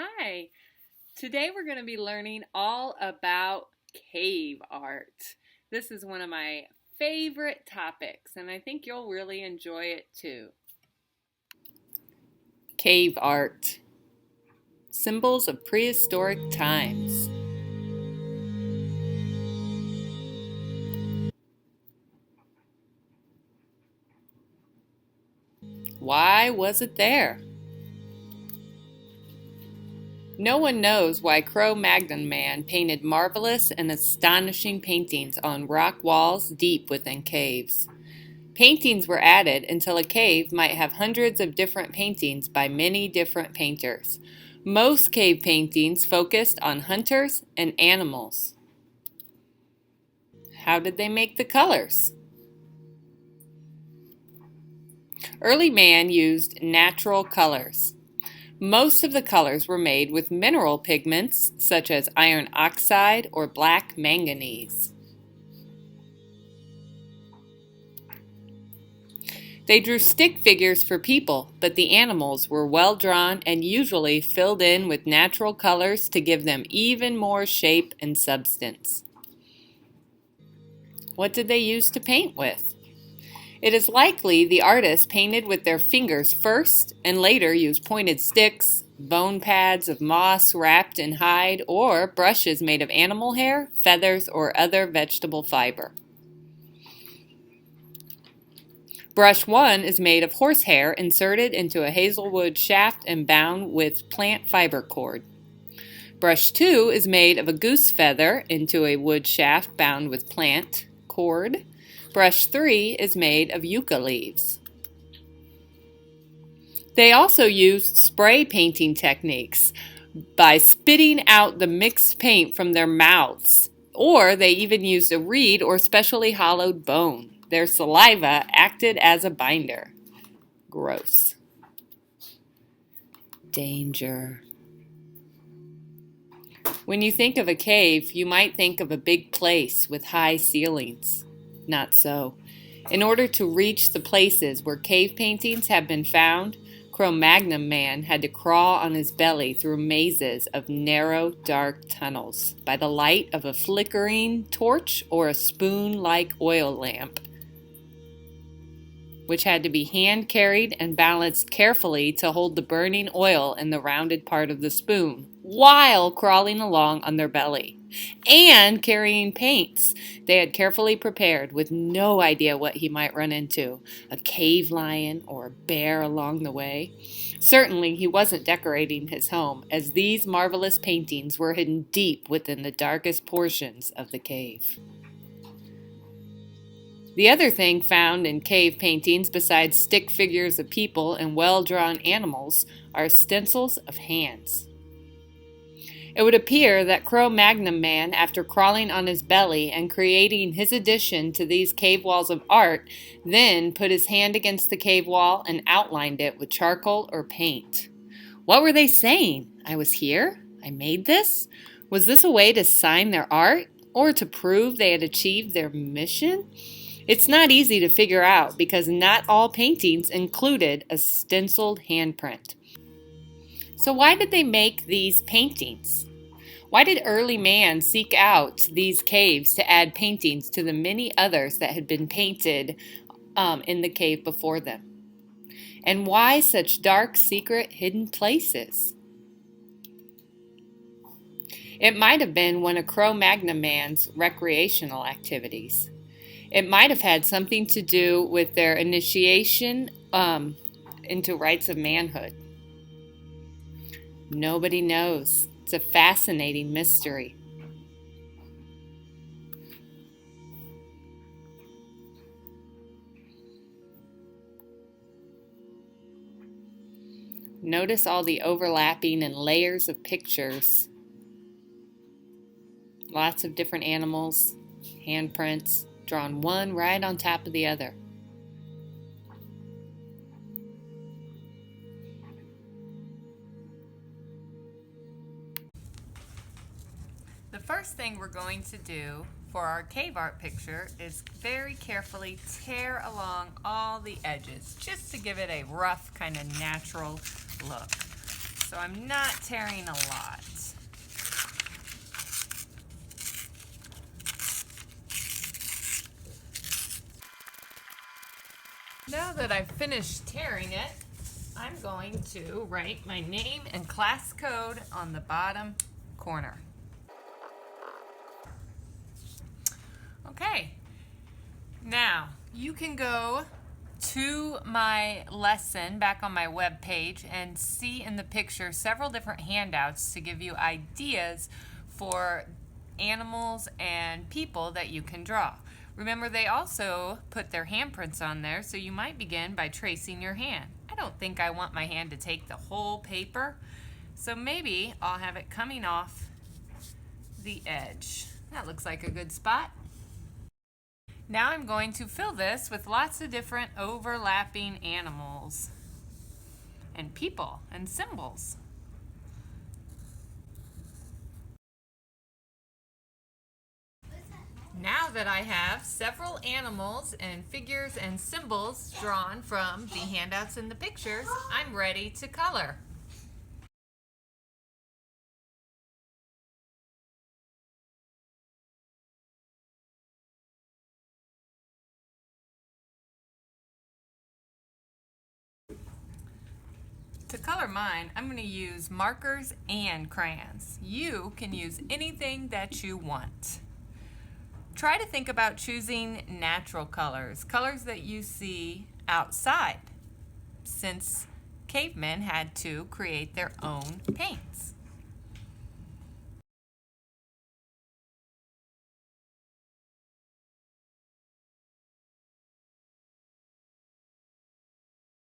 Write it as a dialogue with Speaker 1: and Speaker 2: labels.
Speaker 1: Hi, today we're going to be learning all about cave art. This is one of my favorite topics and I think you'll really enjoy it too. Cave art. Symbols of prehistoric times. Why was it there? No one knows why Cro-Magnon man painted marvelous and astonishing paintings on rock walls deep within caves. Paintings were added until a cave might have hundreds of different paintings by many different painters. Most cave paintings focused on hunters and animals. How did they make the colors? Early man used natural colors. Most of the colors were made with mineral pigments such as iron oxide or black manganese. They drew stick figures for people, but the animals were well drawn and usually filled in with natural colors to give them even more shape and substance. What did they use to paint with? It is likely the artists painted with their fingers first and later used pointed sticks, bone pads of moss wrapped in hide, or brushes made of animal hair, feathers, or other vegetable fiber. Brush 1 is made of horsehair inserted into a hazelwood shaft and bound with plant fiber cord. Brush 2 is made of a goose feather into a wood shaft bound with plant cord. Brush 3 is made of yucca leaves. They also used spray painting techniques by spitting out the mixed paint from their mouths, or they even used a reed or specially hollowed bone. Their saliva acted as a binder. Gross. Danger. When you think of a cave, you might think of a big place with high ceilings. Not so. In order to reach the places where cave paintings have been found, Cro-Magnon man had to crawl on his belly through mazes of narrow, dark tunnels by the light of a flickering torch or a spoon-like oil lamp, which had to be hand-carried and balanced carefully to hold the burning oil in the rounded part of the spoon, while crawling along on their belly, and carrying paints they had carefully prepared with no idea what he might run into, a cave lion or a bear along the way. Certainly he wasn't decorating his home, as these marvelous paintings were hidden deep within the darkest portions of the cave. The other thing found in cave paintings besides stick figures of people and well-drawn animals are stencils of hands. It would appear that Cro-Magnon man, after crawling on his belly and creating his addition to these cave walls of art, then put his hand against the cave wall and outlined it with charcoal or paint. What were they saying? I was here? I made this? Was this a way to sign their art? Or to prove they had achieved their mission? It's not easy to figure out because not all paintings included a stenciled handprint. So why did they make these paintings? Why did early man seek out these caves to add paintings to the many others that had been painted in the cave before them? And why such dark, secret, hidden places? It might have been one of Cro-Magnon man's recreational activities. It might have had something to do with their initiation into rights of manhood. Nobody knows. It's a fascinating mystery. Notice all the overlapping and layers of pictures. Lots of different animals, handprints, drawn one right on top of the other. The first thing we're going to do for our cave art picture is very carefully tear along all the edges just to give it a rough kind of natural look. so I'm not tearing a lot. Now that I've finished tearing it, I'm going to write my name and class code on the bottom corner. Okay, now you can go to my lesson back on my web page and see in the picture several different handouts to give you ideas for animals and people that you can draw. Remember, they also put their handprints on there, so you might begin by tracing your hand. I don't think I want my hand to take the whole paper, so maybe I'll have it coming off the edge. That looks like a good spot. Now I'm going to fill this with lots of different overlapping animals and people and symbols. Now that I have several animals and figures and symbols drawn from the handouts and the pictures, I'm ready to color. To color mine, I'm going to use markers and crayons. You can use anything that you want. Try to think about choosing natural colors, colors that you see outside, since cavemen had to create their own paints.